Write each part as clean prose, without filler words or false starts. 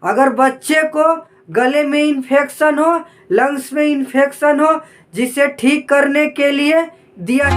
अगर बच्चे को गले में इन्फेक्शन हो, लंग्स में इन्फेक्शन हो, जिसे ठीक करने के लिए दिया।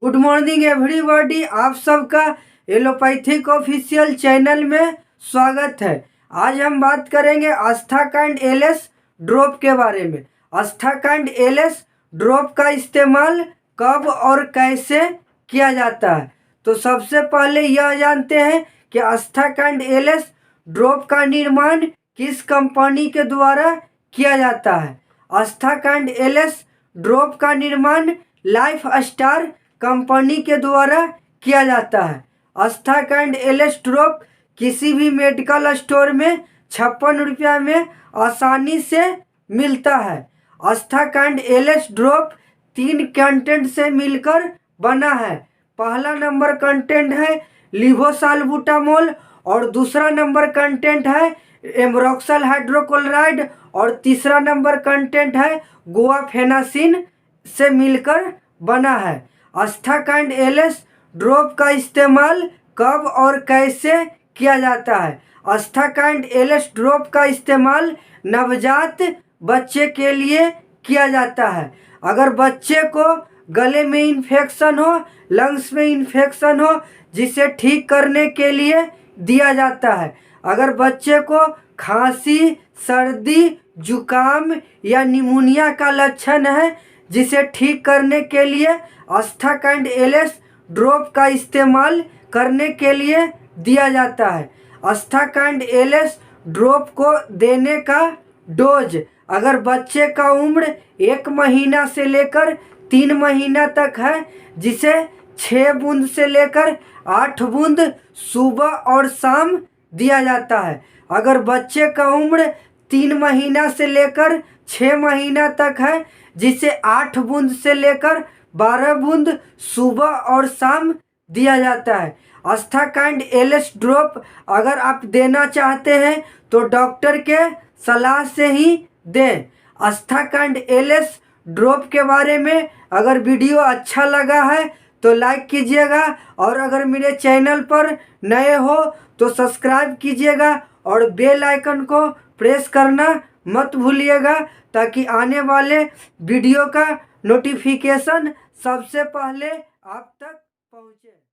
गुड मॉर्निंग एवरीबॉडी, आप सबका एलोपैथिक ऑफिशियल चैनल में स्वागत है। आज हम बात करेंगे आस्थाकांड एलएस ड्रॉप के बारे में। आस्थाकांड एलएस ड्रॉप का इस्तेमाल कब और कैसे किया जाता है। तो सबसे पहले यह जानते हैं कि आस्थाकांड एलएस ड्रॉप का निर्माण किस कंपनी के द्वारा किया जाता है। आस्थाकांड एलएस ड्रॉप का निर्माण लाइफ स्टार कंपनी के द्वारा किया जाता है। आस्थाकांड एलएस ड्रॉप किसी भी मेडिकल स्टोर में 56 रुपया में आसानी से मिलता है। आस्थाकांड एलएस ड्रॉप 3 कंटेंट से मिलकर बना है। पहला नंबर कंटेंट है लिवोसाल्बुटामोल और दूसरा नंबर कंटेंट है एम्ब्रोक्सल हाइड्रोक्लोराइड और तीसरा नंबर कंटेंट है गुआफेनासिन से मिलकर बना है। आस्थाकांड एलएस ड्रॉप का इस्तेमाल कब और कैसे किया जाता है। आस्थाकांड एलएस ड्रॉप का इस्तेमाल नवजात बच्चे के लिए किया जाता है। अगर बच्चे को गले में इन्फेक्शन हो, लंग्स में इन्फेक्शन हो, जिसे ठीक करने के लिए दिया जाता है। अगर बच्चे को खांसी, सर्दी, जुकाम या निमोनिया का लक्षण है, जिसे ठीक करने के लिए आस्थाकांड एलएस ड्रॉप का इस्तेमाल करने के लिए दिया जाता है। आस्थाकांड एलएस ड्रॉप को देने का डोज अगर बच्चे का उम्र 1 महीना से लेकर 3 महीना तक है, जिसे 6 बूंद से लेकर 8 बूंद सुबह और शाम दिया जाता है। अगर बच्चे का उम्र 3 महीना से लेकर 6 महीना तक है, जिसे 8 बूंद से लेकर 12 बूंद सुबह और शाम दिया जाता है। आस्थाकांड एलएस ड्रॉप अगर आप देना चाहते हैं तो डॉक्टर के सलाह से ही दें। आस्थाकांड एलएस ड्रॉप के बारे में अगर वीडियो अच्छा लगा है तो लाइक कीजिएगा और अगर मेरे चैनल पर नए हो तो सब्सक्राइब कीजिएगा और बेल आइकन को प्रेस करना मत भूलिएगा, ताकि आने वाले वीडियो का नोटिफिकेशन सबसे पहले आप तक पहुंचे।